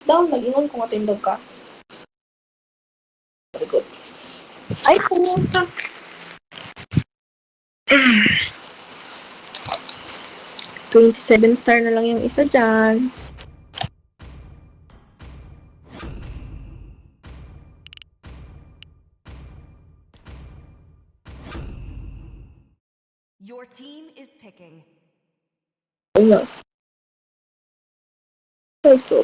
Down, nag-ingon ko nga tindog ka. Very good. Ay, pumunta. 27 star na lang yung isa dyan. Your team is picking. Ano? Ito.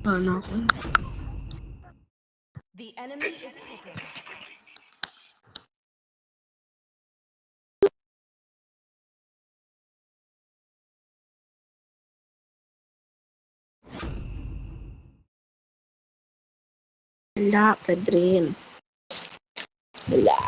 Ano ako? The enemy is picking. Wala, Pedrin. Wala.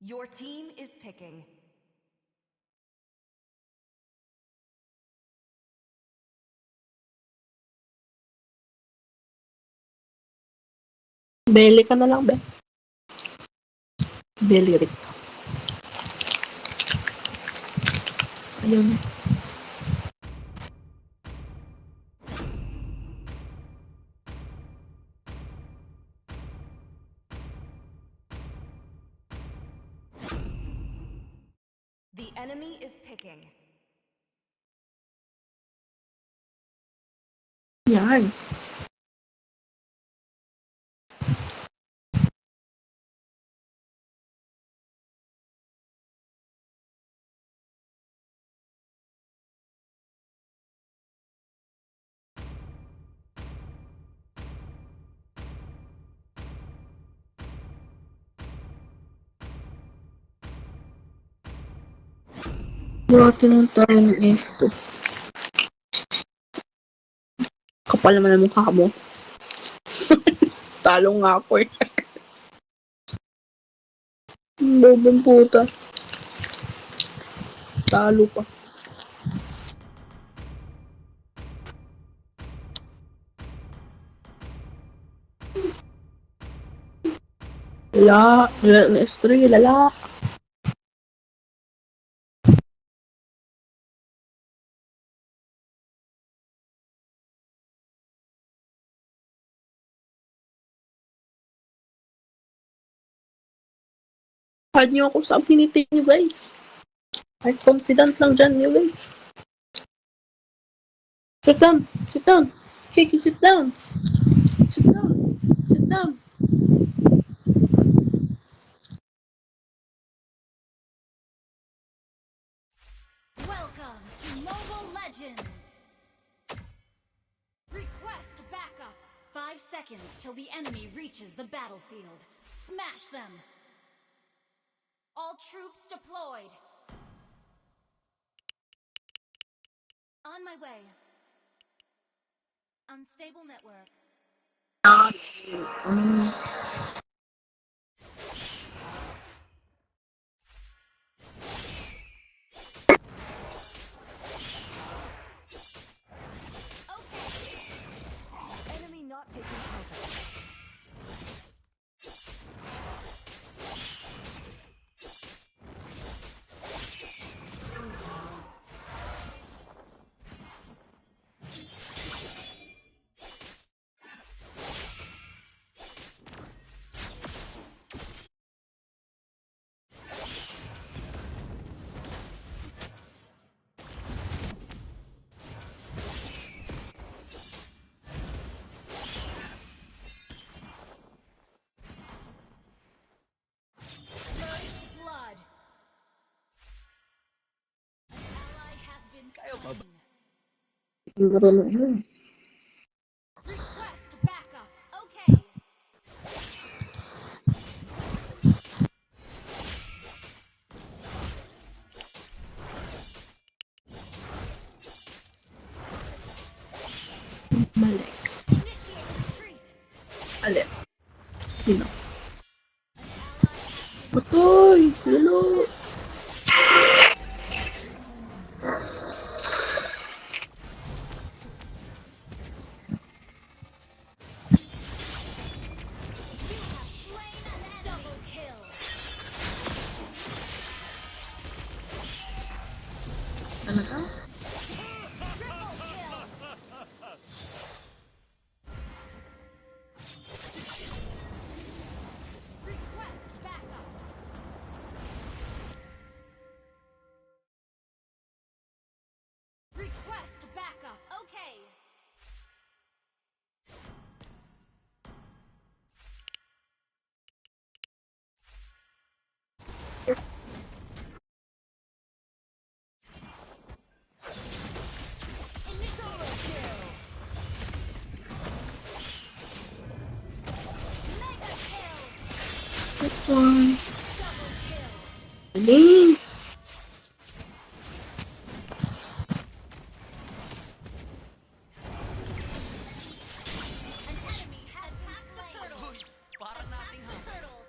Your team is picking. Beli ka na lang, be. Beli rin. Ayun. The enemy is picking. Yan. Buti ng turn is 2. Kapal naman ang mukha mo. Talong nga ako eh. Bobong puta. Talo pa. Wala. Wala na S3. Lala. Hard nyo ako sa affinity nyo guys. Ay, confident lang dyan nyo guys. Sit down. Sit down. Kiki, sit down. Sit down. Sit down. Welcome to Mobile Legends! Request backup! 5 seconds till the enemy reaches the battlefield. Smash them! All troops deployed! On my way. Unstable network. Enemy not taking cover. First blood. An ally has been slain. Siguro na yun. Request backup. Okay. Mali. Initiate Alin? Sino? Utoy! Lalo! Double kill. Talaga? Triple kill. Request backup. Request backup. Okay. Initial kill. Mega kill. This one. Double kill. Alin? An enemy has attacked the turtle. Attack the turtle.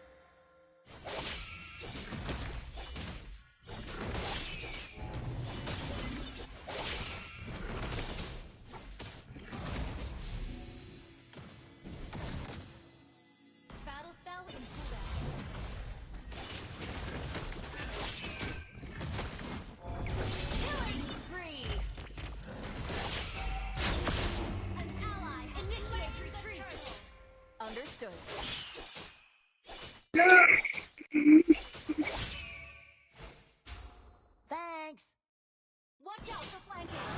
Battle spell in cooldown. Killing spree. An ally has initiate retreat. Understood. Thanks. Watch out for flanking.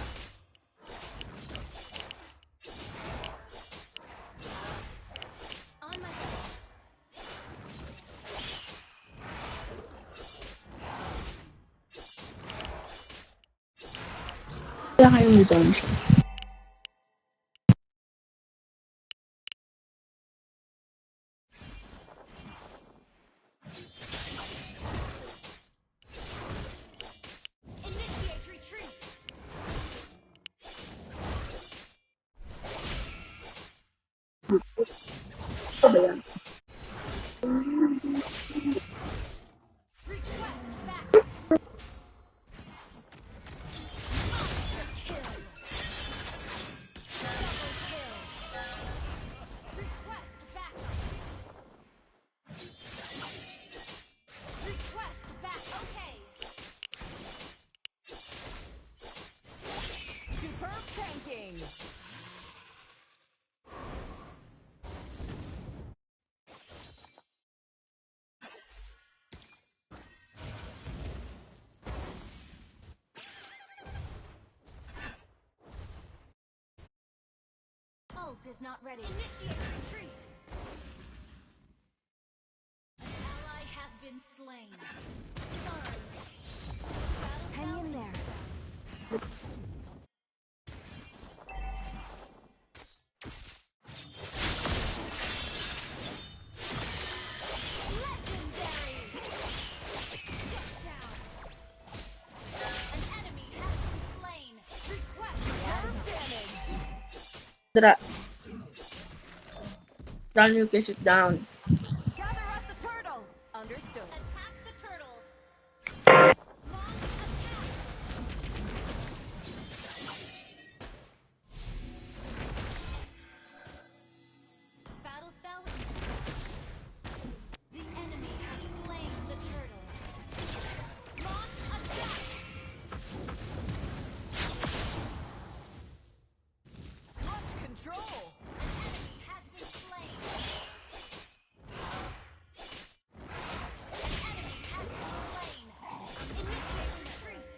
On my way. Kaya kayong down siya. Initiate retreat. Ano ba yan? Request backup. Monster kill. Double kill. Request backup. Request back. Okay. Superb tanking. Ult is not ready. Initiate retreat. An ally has been slain. Sorry. Hang in there. Legendary. Get down. An enemy has been slain. Request nerve damage. Dra. Down, you can sit down. Gather up the turtle. Understood. Attack the turtle. Launch attack. Battle spell. The enemy has slain the turtle. Launch attack. Got control. An enemy has been slain. An enemy has been slain. Initiate retreat.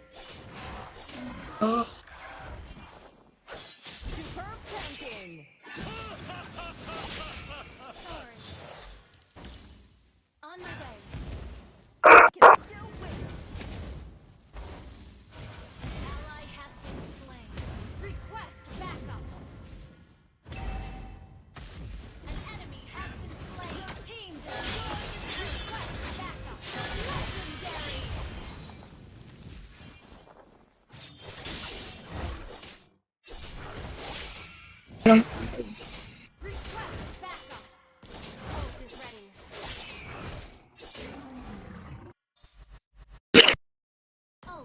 Oh, Superb tanking. Sorry. On my way. Can still win. Ally has been slain. Request backup. An enemy has been slain. Your team destroyed. Request backup. Legendary.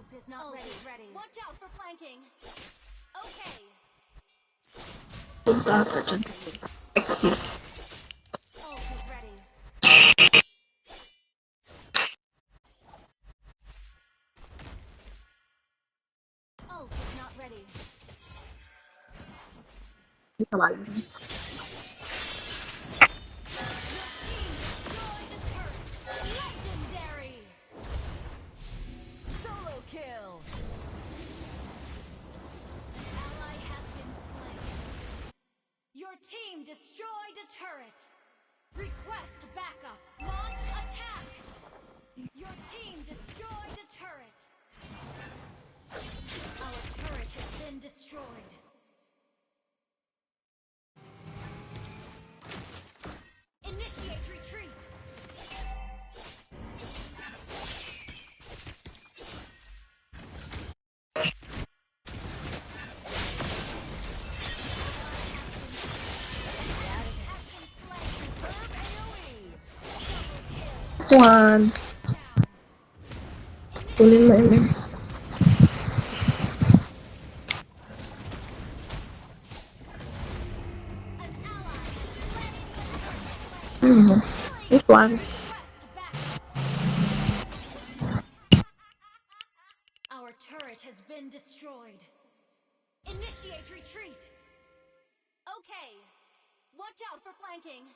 Ult is not ready. Watch out for flanking. Okay. Punta ata dyan sa XP. Ult is ready. Ult is not ready. Hindi ka wala. Legendary! Solo kill! Ally has been slain. Your team destroyed a turret. Request backup. Launch attack. Your team destroyed a turret. Our turret has been destroyed. Initiate retreat. This one. Kunin mo yun. This one. Our turret has been destroyed. Initiate retreat. Okay. Watch out for flanking.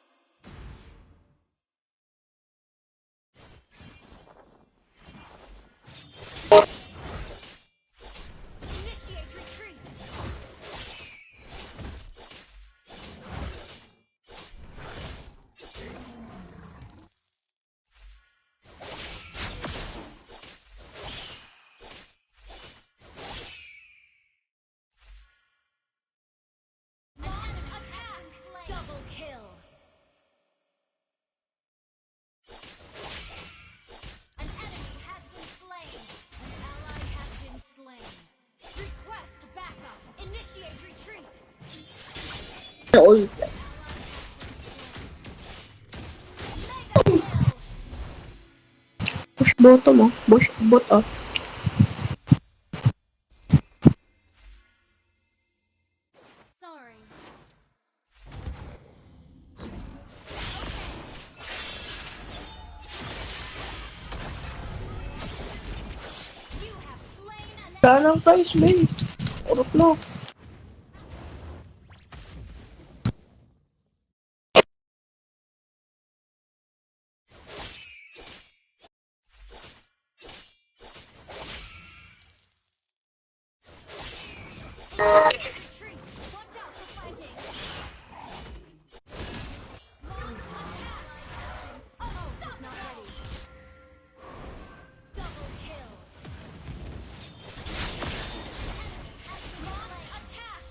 Initiate retreat. Launch attack. Double kill. An enemy has been slain. An ally has been slain. Request backup. Initiate retreat. All. Mega kill. Push bottom oh. Push bottom. Sorry. You have slain an enemy. Saan ang price, babe? Urot na. Retreat. Watch out for flanking. Launch attack. Oh, stop not ready. Double kill. Launch attack.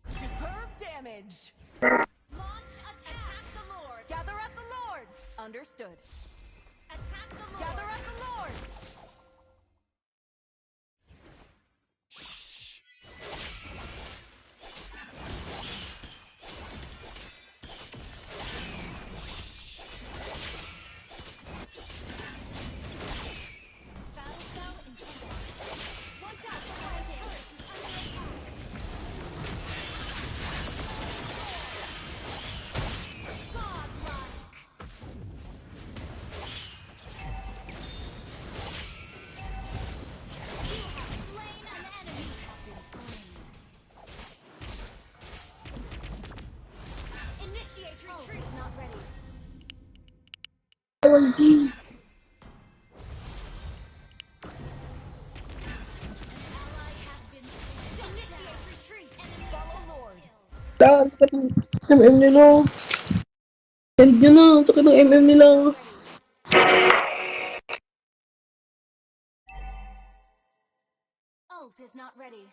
Superb damage. Launch attack the Lord. Gather at the Lord. Understood. Attack the Lord. Gather at the Lord. Battle cell in trouble. Watch out for flanking. Turret is under attack. Godlike. You have slain an enemy. Have been slain. Initiate retreat. Not ready. OMG. Ally has been slain. Initiate retreat. Follow Lord. Saan? Sakit ng MM nila. Send nyo na. Sakit ng MM nila. Ult is not ready.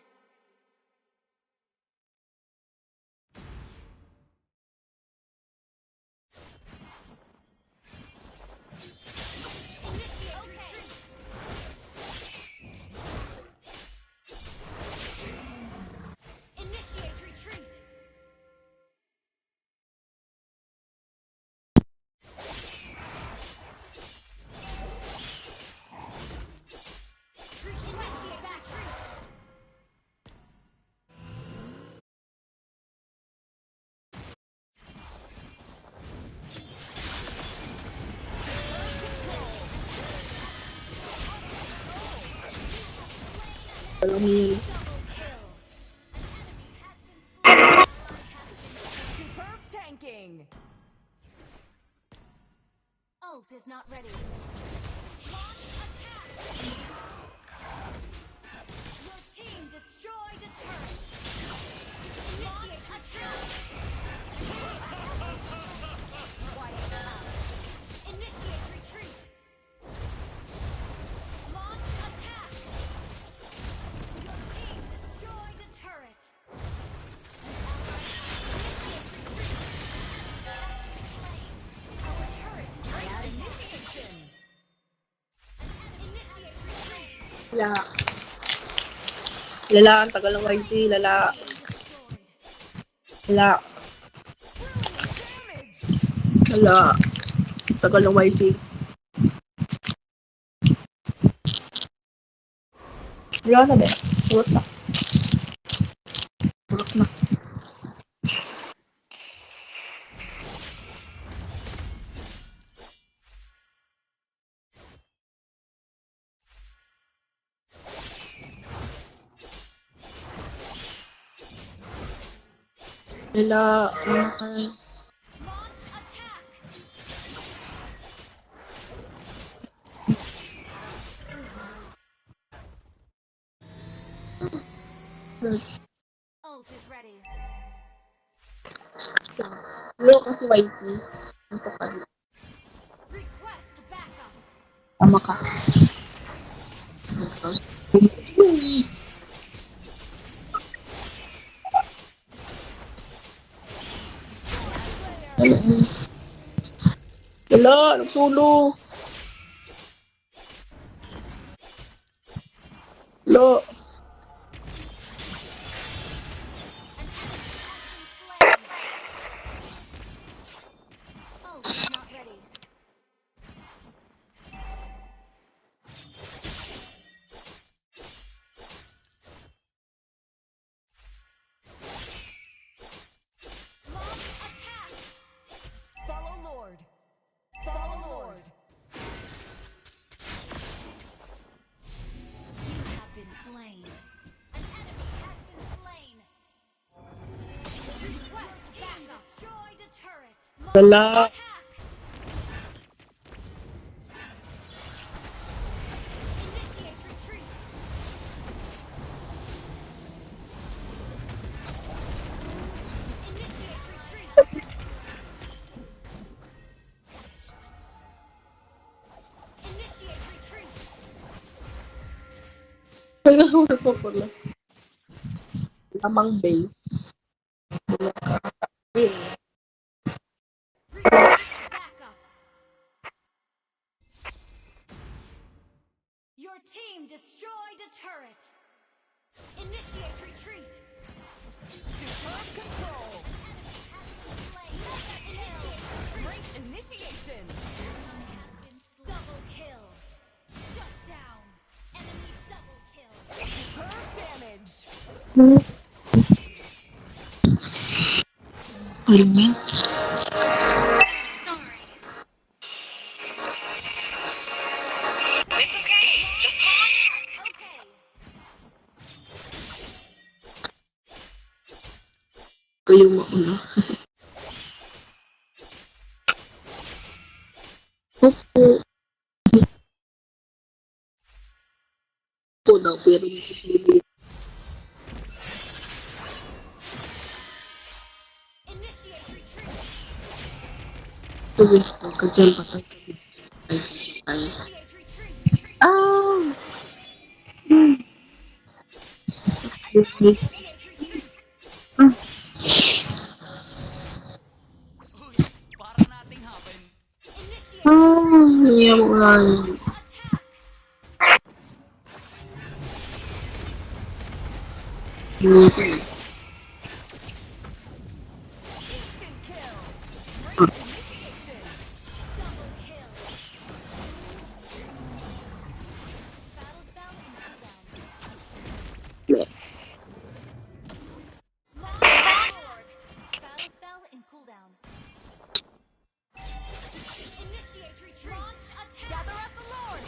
Initiate retreat. Initiate retreat. Walang yun. Superb tanking. Ult is not ready. Launch attack. Your team destroyed a turret. Initiate attack. Quiet out. Initiate retreat. Launch attack. Your team destroyed a turret. Initiate retreat. Our turret is under Initiation. Initiate retreat. Lala. Lala, ang tagal ng YG. Lala. Destroyed. Lala. Damage. Lala. Ang tagal ng YG. Wala na, be. Surot na. Surot na. Lala. Namatay. Launch attack. Ult is ready. Low kasi YG. Ito ka. Request backup. Tama ka. Wala, nagsulo. Lo. Ult is not ready. Launch attack. Follow Lord. Follow Lord. You have been slain. An enemy has been slain. Request backup. Destroyed a turret. Wala. Attack. Initiate retreat. Initiate retreat. Initiate retreat. Nagahulog po pala. Lamang bay. Request backup. Your team destroyed a turret. Initiate retreat. Superb control. Initiate retreat. Great initiation. Double kill. Shut down. Enemy double kill. Superb damage. Ayun na. Okay. Kayo mauna. Opo. Opo daw, pero hindi. Initiate retreat. Sabi ka dyan, patay ka dyan. Ay. Initiate retreat. Ah! Initiate retreat. Uy, para nating happen. Initiate Hindi mo lang. attack. Instant kill. Great initiation. Double kill. Battle spell and cooldown. Launch sword. Battle spell and cooldown. Initiate retreat. Launch attack. Gather at the Lord.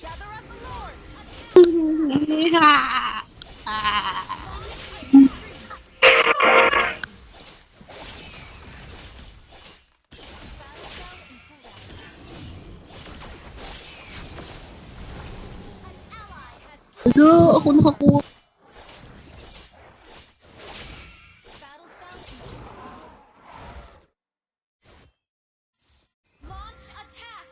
Gather at the Lord. Attack. ako nakakuha. Battle spell. Launch attack.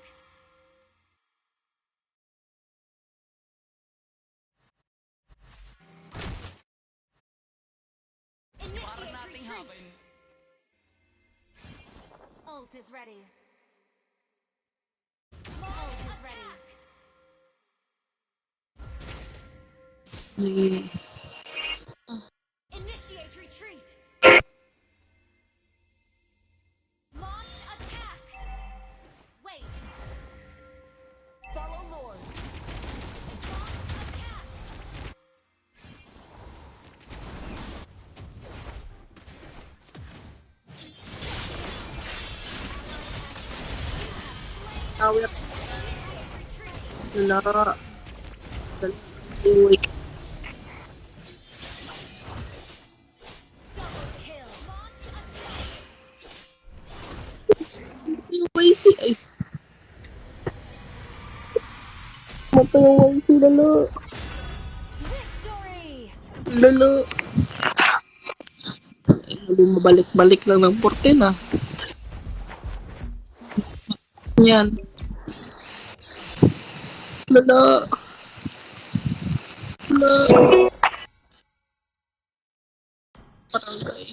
Para Initiate nating retreat. hapin. Ult is ready. Ult is ready. Initiate retreat. Launch attack. Wait. Follow Lord. Launch attack. Awit. Initiate retreat. Wala. Wait. Double kill. Launch attack. Yung YC ay. Mata yung YC, lalo. Victory. Lalo. Hindi mabalik-balik lang ng 14 ah. Yan. Lalo. Lalo. Barangay.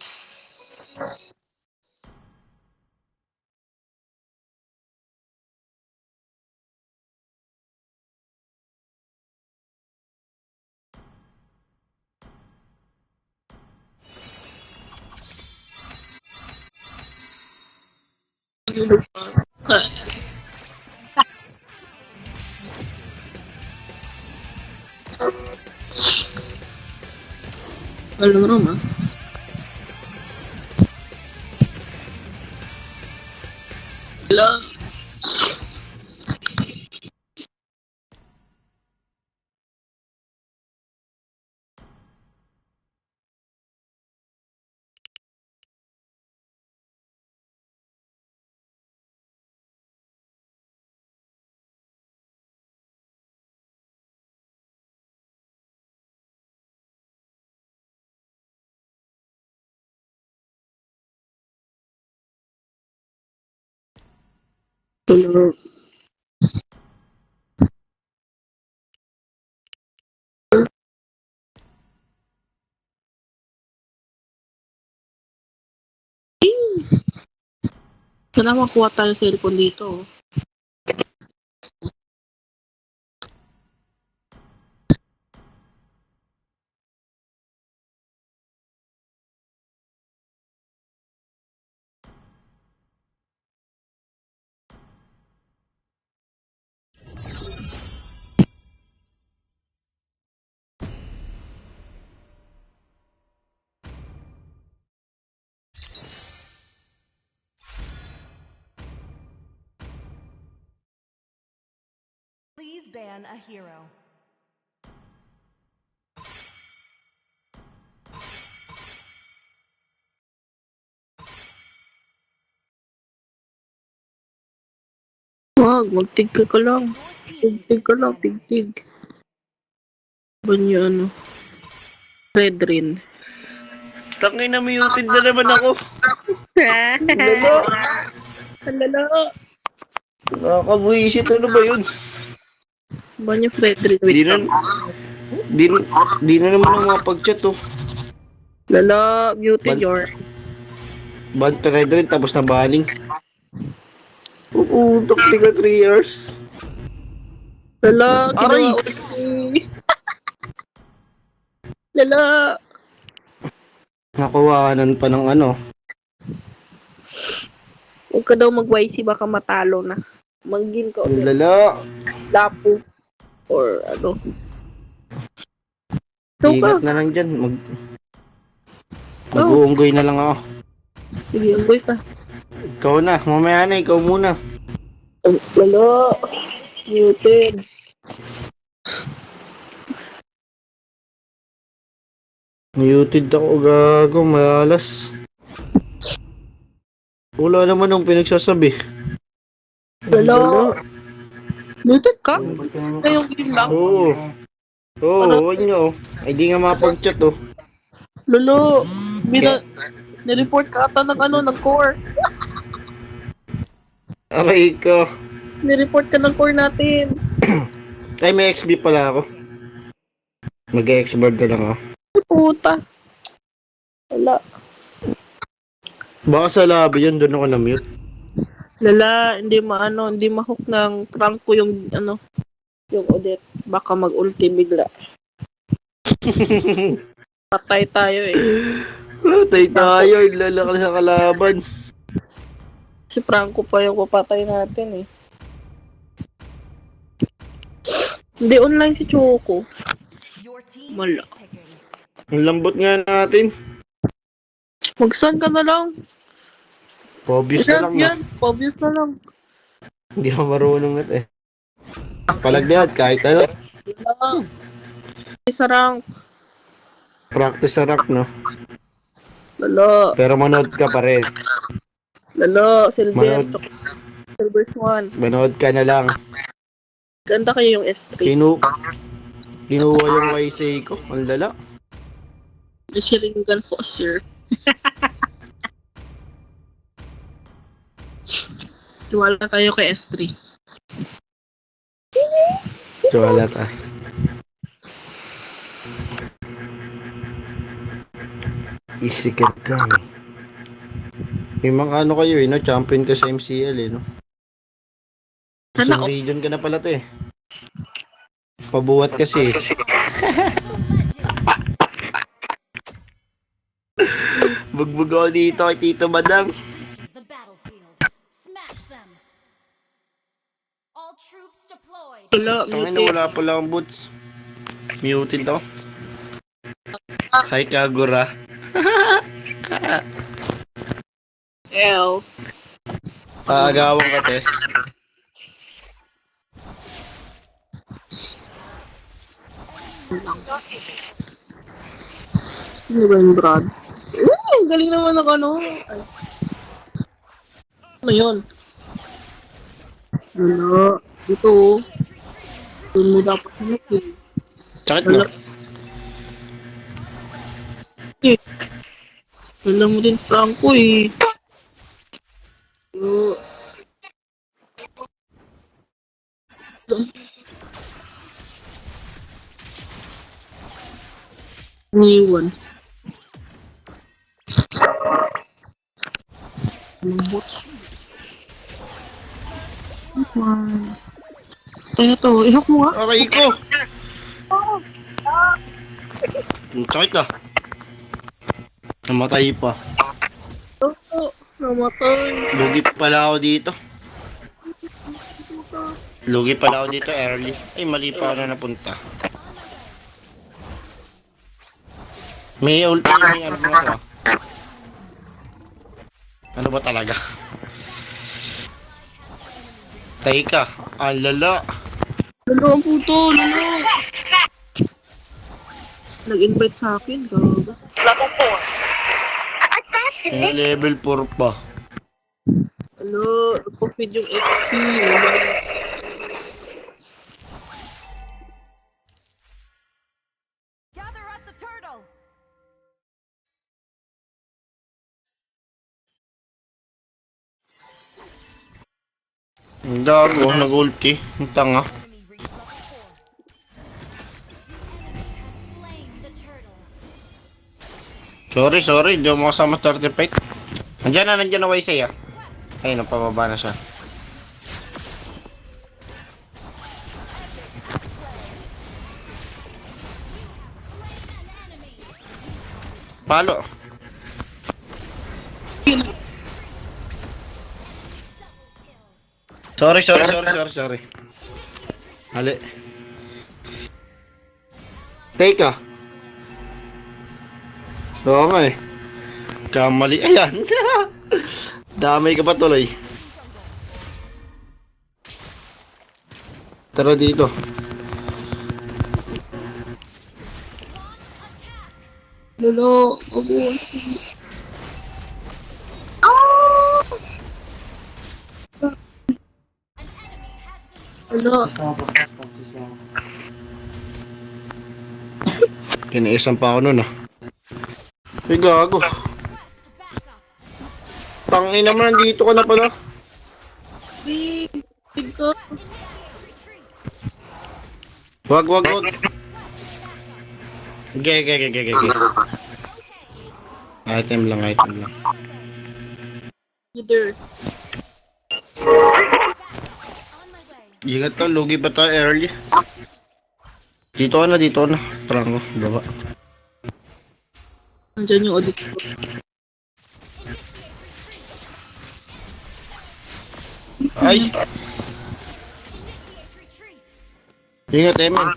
Galing room ah. Hello. Hello. Sana makuha tayo sa cellphone dito. Oh. Please ban a hero. Wag, magtig ka lang. Your team Tig is ka lang, banning. tig. Ba niya ano? Red rin. Tangin na muted na naman ako. Lalo. Lalo. Nakakabuisit. Ano ba yun? Ba niya Fred rin? Di Wait na, lang. di na naman ako makapag-chat oh. Lalo, muted Ban- your. Bad pa red rin tapos na banning. Oo, takti ka 3 years. Lalo, Aray! ginawa ulit. Lalo. Nakuhanan pa ng ano. Huwag ka daw mag-YC, baka matalo na. Manggin ka ulit. Lala. Lapo. Or ano. So Ingat ka. na lang dyan. Mag-uunggoy na lang ako. Sige, unggoy ka. Ikaw na. Mamaya na. Ikaw muna. Lalo. Muted. Muted ako. Gago. Malas. Wala naman ang pinagsasabi. Lalo. Muted ka? Ngayong game lang. Oo. Oo, huwag nyo. Ay, di nga mapag-chat oh. Lolo, nireport ka ata ng ng core. Aray ko. Nireport ka ng core natin. Ay, may XB pala ako. Mag-expert ka lang oh. Ay, puta. Wala. Baka sa lobby yun, doon ako na-mute. Lala, hindi mahook ng prank ko yung yung Odette. Baka mag-ulti bigla. Patay tayo eh. Patay tayo, ilalakal sa kalaban. Si Franco pa yung papatay natin eh. Hindi online si Choco. Your team Wala. is picking. Ang lambot nga natin. Mag-sun ka na lang. Obvious na lang no. Yan. Obvious na lang. Hindi ako marunong na eh. Palagyan, kahit ano. Wala. Isa rank. Practice sa rank no. Lalo. Pero manood ka pa rin. Lalo. Silver. Manood. Silver Swan. Manood ka na lang. Ganda kayo yung S3. Kinuha yung YC ko. Ang lala. Siringan po, sir. Tiwala kayo kay S3. Wala ka. Easy kill lang eh. May mga ano kayo eh, no? Champion ka sa MCL eh, no? Sana Sa region ka na pala to eh. Pabuhat kasi eh. Bugbog ako dito kay Tito Badang. Reaches the battlefield. Smash them. All troops deployed. Wala, Tangina, wala pala akong boots. Muted ako. Hi Kagura. L. Aagawang ka te. Sino ba yung Brad? Galing naman ng Ay. Ano yun? Wala. Dito. Doon mo dapat sinukil. Sakit mo. Alam mo din Franco eh. Oh. Niwan. Lambot siya. Ito, ihok mo nga. Aray ko! Sakit na. Namatay pa. Oo, namatay. Lugi pala ako dito. Lugi pala ako dito early. Ay, mali pa ako na napunta. May ulti, may ano nga to ah. Ano ba talaga? Tay ka, ang lala. Lalo ang puto, lalo. Nag-invite sa akin, gaga. May level 4 pa. Lalo, nagpa-feed yung XP. Lalo. Gather at the turtle. Ang dago, nag-ulti. Ang tanga. Enemy reached level 4. Slain the turtle. Sorry, hindi ako makasama 35. Nandiyan na YC ah. Ayun, napababa na siya. Palo. Sorry. Hali. Take ah. Oo nga eh. Kamali. Ayan. Damay ka pa tuloy. Tara dito. Lalo, ako. Lalo, Kinaisan pa ako nun ah. Ay, gago. Request backup. Tangin naman, nandito ka na pala. Big ko. Initiate retreat. Wag. Ge. Item lang. Either. On my way. Ingat ka, lugi pa tayo early. Dito ka na. Franco, baba. Nandyan yung audit ko. Initiate retreat. Ay! Initiate retreat. Ingat, Emen.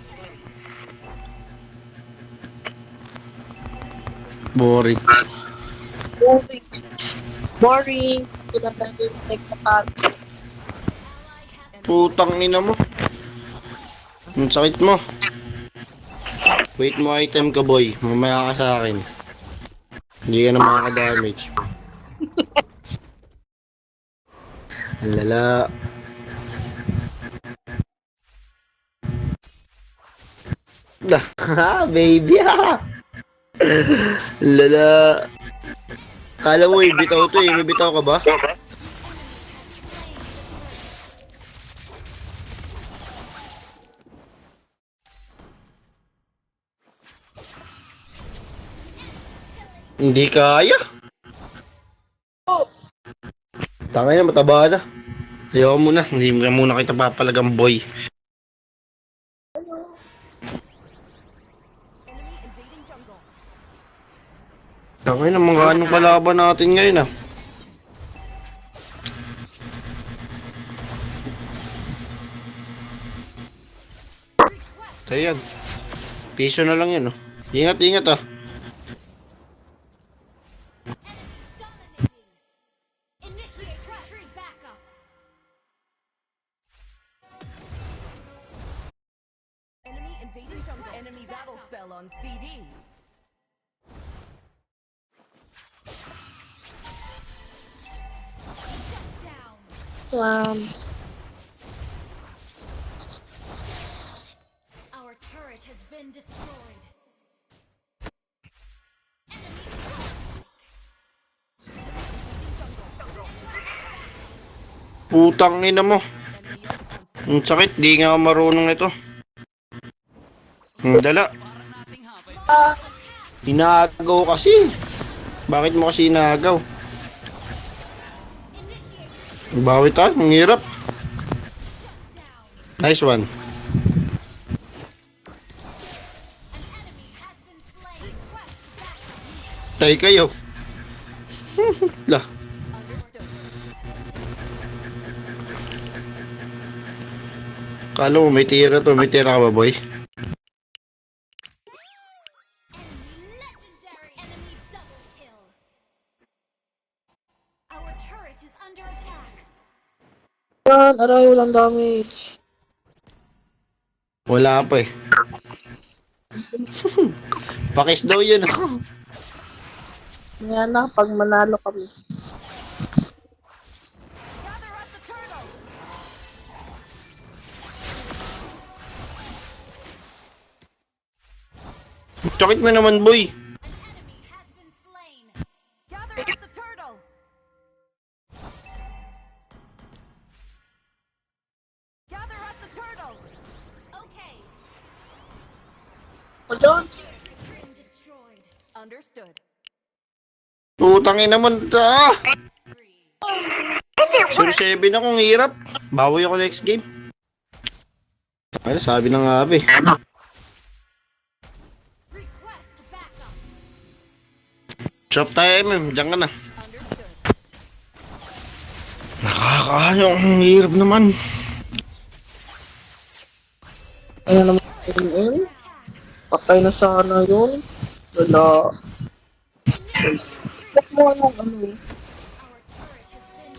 Boring. Boring. Pinatay ko yung nagpakan. Putang ina mo. Ang sakit mo. Wait mo item ka, boy. Mamaya ka sa akin. Hindi ka na makaka-damage. Ang lala. Baby ha. Lala. Kala mo ibitaw to eh. May bitaw ka ba? Hindi kaya. Tangay na, mataba na. Ayaw mo na. Hindi mo muna kita papalagang boy. Enemy invading jungle. Tangay na, mga anong kalaban natin ngayon ah. Ayan. Piso na lang yan oh. Ingat ah. Dominating. Initiate retreat backup. Enemy invading jungle. Enemy battle spell on CD. Down. Our turret has been destroyed. Putang ina mo. Ang sakit, di nga ako marunong nito. Ang dala. Parang nating hapay. Inagaw kasi. Bakit mo kasi inagaw? Initiate Bawi tayo, ang hirap. down. Nice one. An enemy has been slain. Request backup. Tay kayo. Lah. Understood. Kala mo may tira to. May tira ka ba, boy? Enemy legendary. Enemy double kill. Our turret is under attack. Yan, aray, walang damage. Wala pa eh. Pakis daw yun oh. Yan na, pag manalo kami. Gather at the turtle. Sakit mo naman, boy. An enemy has been slain. Gather at the turtle. Gather at the turtle. Okay. Ayun. Retreat destroyed. Understood. Putangin naman ta. Spree. 0-7 akong hirap. Bawi ako next game. Ay, sabi na nga be. Request backup. Chop tayo, diyan ka na. Understood. Nakakaano, ang hirap naman. Ayun naman yun. Patay na sana yun. Wala. Ba't mo anong ano eh? Our turret has been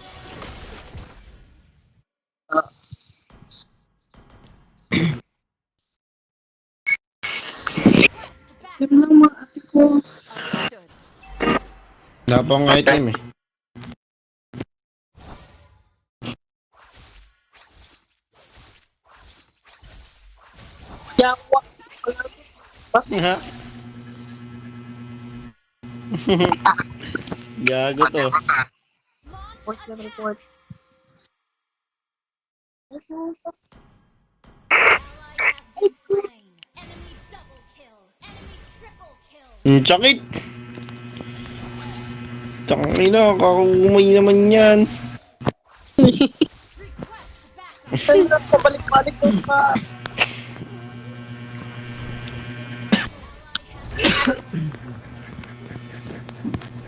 Ah, request backup. yun lang mga ate ko. Understood. Wala pa akong item eh. Yawa. Ha? Gago to. Report na report. Ally has been slain. Enemy double kill. Enemy triple kill. Sakit! Tangina, kakumay naman yan. Request backup. Ay, pabalik-balik ko pa.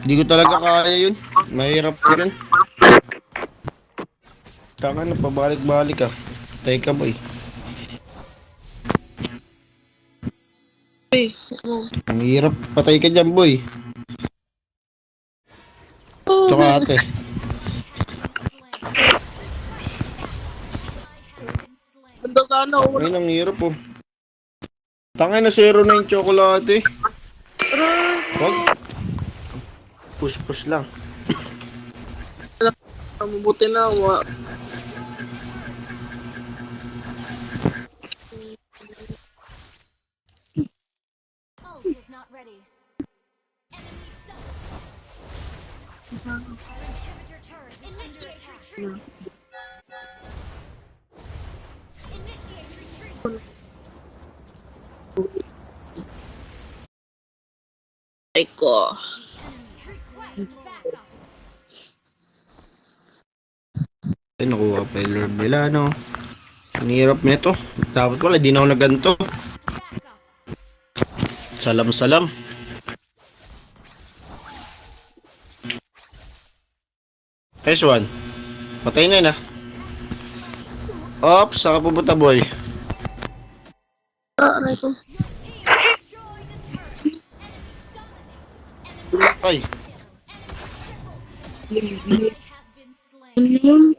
Hindi ko talaga kaya yun. Mahirap ko rin. Taka na, pabalik-balik ka. Teka boy. Ay, Ang hirap. Patay ka dyan boy. Tsaka ate. ganda sana. Ay, ang hirap oh. Taka na, 0 na yung tsokolate. Wag. Push-push lang. Mabuti na. Ult is not ready. Enemy double. Our inhibitor turret is under attack. Initiate retreat. Ay ko. Request backup. Ay, nakuha pa yung Lord Milano. Ang hirap nito. Dapat wala, di na ako naganto. Backup. Salam-salam. S1. Patay na yun ah. Ops, saka pupunta boy. Ah, aray ko. Your team destroyed a turret. Enemy dominating. Ay, Enemy has been slain.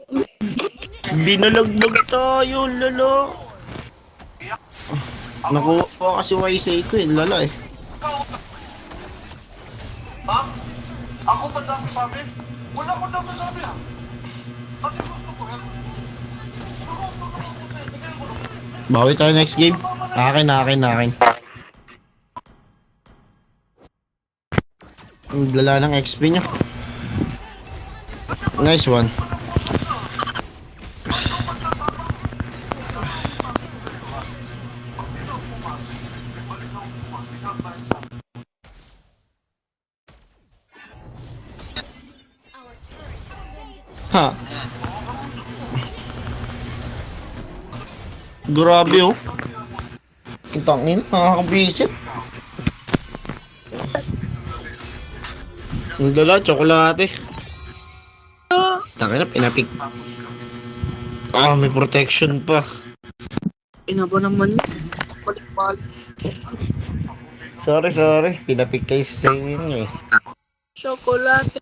binalagbag tayo, lala. Nakuha kasi YC ko eh, lala eh. Ako ba dapat sabi? Wala ko dapat sabi ha. Kasi gusto ko yan. Bawi tayo next game. Akin. Ang lala ng XP niya. Nice one. Our turret has been destroyed. Ha. Grabe oh. Kitangin, nakakabisit. Ang dala, tsokolate. Tangin na, pinapik. Ah, may protection pa. Inaba naman. Balik-balik. Sorry. Pinapik kayo sa inyo eh. Chocolate.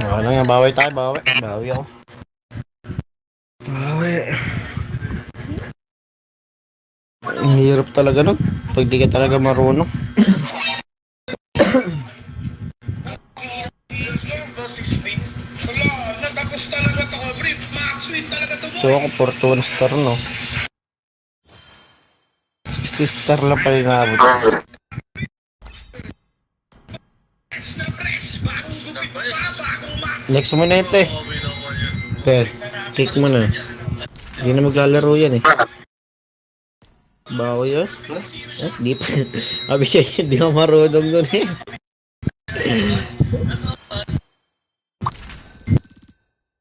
Ako lang yan, bawi tayo, bawi. Bawi ako. Bawi. Ang hirap talaga nun. Pag di ka talaga marunong. So ako, 41 star no. 60 star lang pala inaabot. Next mo na ito eh. Okay, kick mo na. Hindi na maglalaro yan eh. Bawi yun? Di pa. Sabi siya, hindi ka marunong dun eh.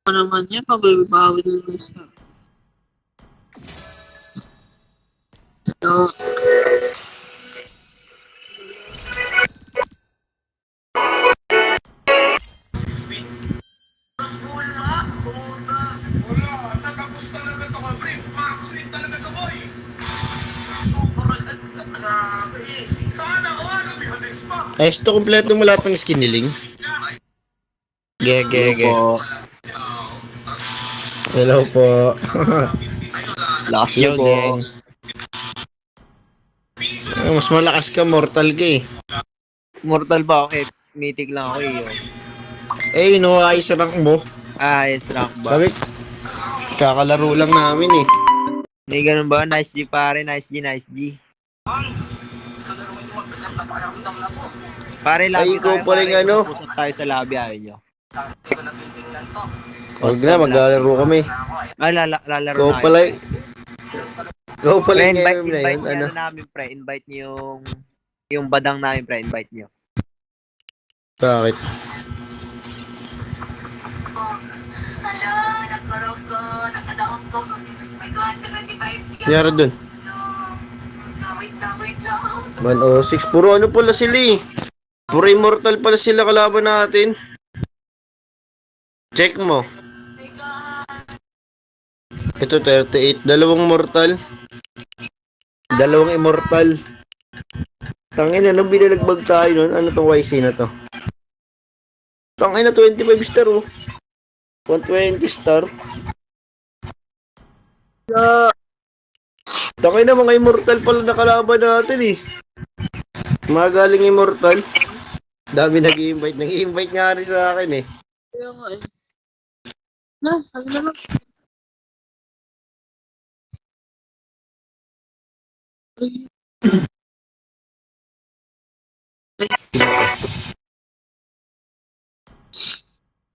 Ano naman niya, pababawi na siya. So, Ayos to, kompleto mo lahat ng skiniling. Ge. Hello po. Lakas Yo niyo po. din. Mas malakas ka, mortal ka eh. Mortal ba ako eh? Mythic lang ako eh. Eh, inuayos rank mo. Yes, rank ba? Sabi, kakalaro lang namin eh. May ganun ba? Nice G pare, nice G. Pare, lobby ikaw tayo, pala pare. yung ano. Usap tayo sa lobby, ayaw nyo. Huwag na, maglalaro kami. Ay, lalaro Ikaw na kayo, pala, pre. ikaw pala Pre, yung invite, MM na invite yun, niyo ano? ano namin, pre. Invite niyo yung badang namin, pre. Invite niyo. Bakit? Nangyari dun? 106. Puro ano pala sila eh. Puro immortal pala sila kalaban natin. Check mo. Ito 38. Dalawang mortal. Dalawang immortal. Tangin na, nung binalagbag tayo nun, ano tong YC na to? Tangin na, 25 star oh. 120 star. Tangin na, mga immortal pala nakalaban natin eh. Mga galing immortal. Dami nag-i-invite. Nag-i-invite nga rin sa akin eh. Kaya nga eh. Na, ano na lang.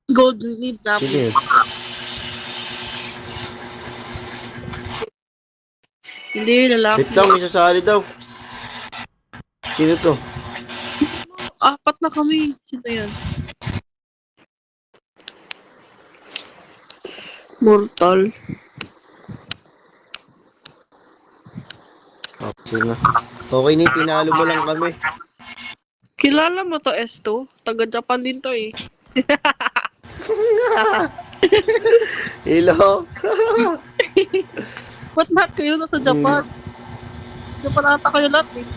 Golden lead na. Sino yun? Hindi, lalaki. Wait lang, may sasali daw. Sino to? Apat na kami. Sino yan? Mortal. Sino? Okay ni, tinalo mo lang kami. Kilala mo to, S2? Taga-Japan din to eh. Hello? Ba't lahat kayo nasa Japan? Japan ata kayo lahat eh.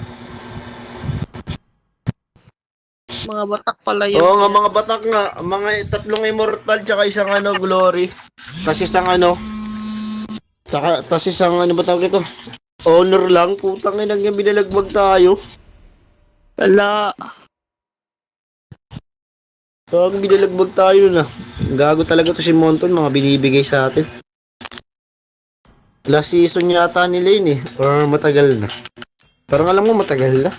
Mga batak pala yun. Oo nga, mga batak nga. Mga tatlong immortal tsaka isang ano, glory. Tapos isang ano. Tapos isang ano ba tawag ito? Honor lang. Putang ina nga, binalagbag tayo. Wala. Pag binalagbag tayo na. Gago talaga to si Monton, mga binibigay sa atin. Last season yata nila yun eh. Or matagal na. Parang alam mo matagal na.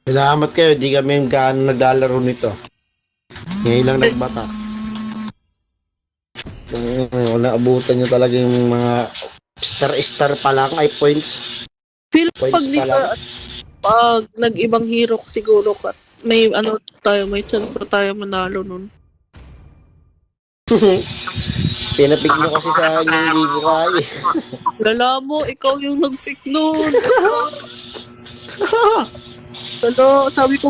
Salamat kayo, di kami gaano naglalaro nito. Ngayon lang nagbata. Naabutan nyo talaga yung mga star pa lang ay points. Feel Points pag di pa ka, lang. pag nag-ibang hero siguro ka, may ano tayo, may chance pa tayo manalo nun. Pinapig mo kasi sa akin yung hindi ko kaya eh. Lala mo, ikaw yung nag-pick nun. Lalo, sabi ko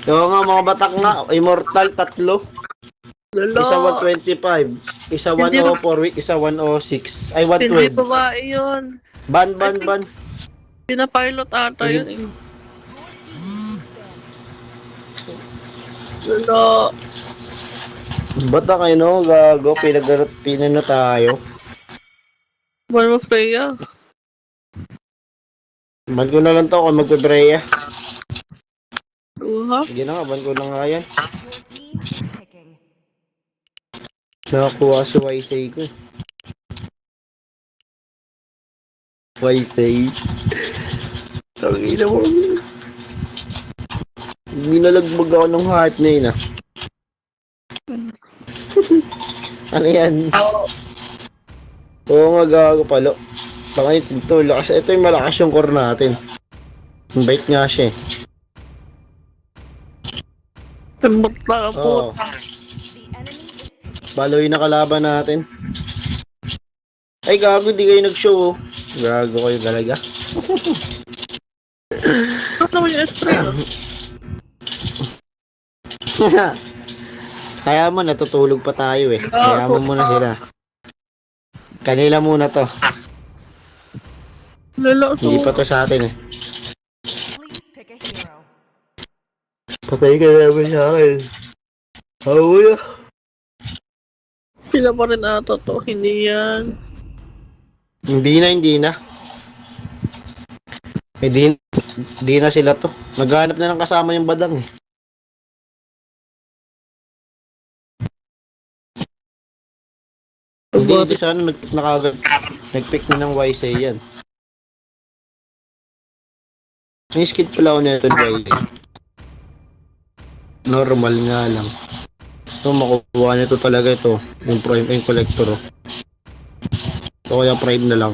Oo nga, mga batak nga. Immortal, tatlo. Lalo, Isa 125. Isa Hindi 104, isa 106. Ay, hindi 112. babae yun. Ban. Pinapilot ata yun eh. Lalo, Batak kayo no, gago. Pinano tayo. One of Freya. Ban ko na lang to kung magpe-breya. Ha? Sige na nga, ban ko na nga yan. Your team is picking. Nakakuha si Waisei ko. Waisei. Tangina mo. Binalagbag ako ng hype na yun ah. Ano yan? Oo nga, gago palo. Tangay, ito, lakas. Ito yung malakas yung core natin. Bait nga siya eh. Tembak na Oo. po. The enemy is picking. Baloy na kalaban natin. Ay, gago, di kayo nag-show oh. Gago kayo talaga. Ano naman yung S3? Kaya mo, natutulog pa tayo eh. Kaya mo muna sila. Kanila muna to. Lalo, Hindi pa to sa atin eh. Please pick a hero. Patay ka naman sa akin. Hawala. sila pa rin ata to. Hindi yan. Hindi na. Hindi na sila to. Naghanap na ng kasama yung badang eh. Hindi sana nag-pick na ng YC yan. May skid pala ako nito ng YC. Normal nga lang. Gusto makukuha nito talaga ito. Yung prime and collector. Oh. So kaya prime na lang.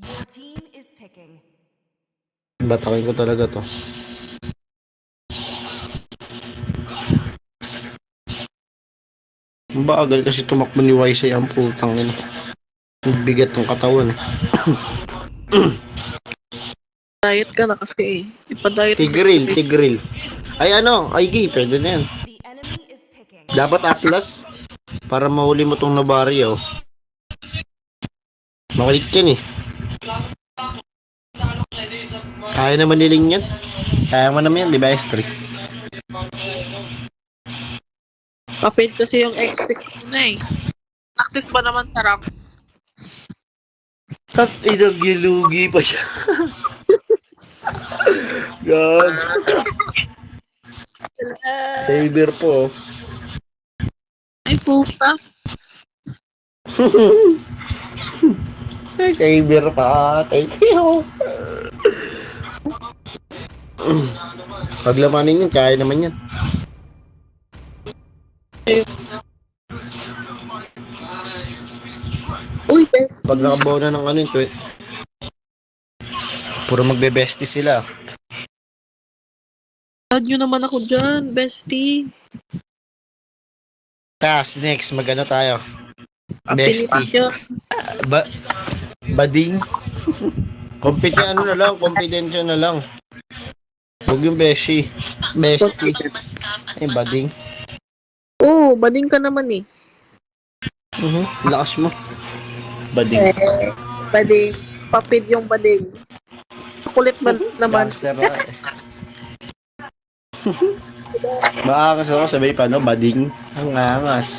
Your team is picking. Batakin ko talaga to. Ang bagal kasi tumakbo ni YC ang putang ina. Ang bigat ng katawan eh. Diet ka na kasi eh. Ipa-diet mo Tigril, kasi. Tigril. Ay ano, ay gi, pwede na yan. The enemy is picking. Dapat Atlas. Para mahuli mo tong Nabari oh. Makulit yan eh. Kaya naman niling yan. Kaya mo naman yan, di ba, S3? Kapit kasi yung X6 na eh. Practice pa naman sa rank. Tat, gilugi pa siya. God. Saber po. Ay, puta. Saber pa. Thank you. Paglamanin yun, kaya naman yan. Uy, best. Pag nakabaw na ng ano yun, puro magbe-bestie sila. Add nyo naman ako dyan, bestie. Tapos next, magano tayo? Affinity Bestie. nyo. Bading. Ano na lang, confidential na lang. Huwag yung beshi. Bestie. Eh, bading. Oo, bading ka naman eh. Lakas mo. Bading. Bading. Papid yung bading. Kulit ba naman? Gangster na eh. Maakas ako sabay pa, no? Bading. Ang angas.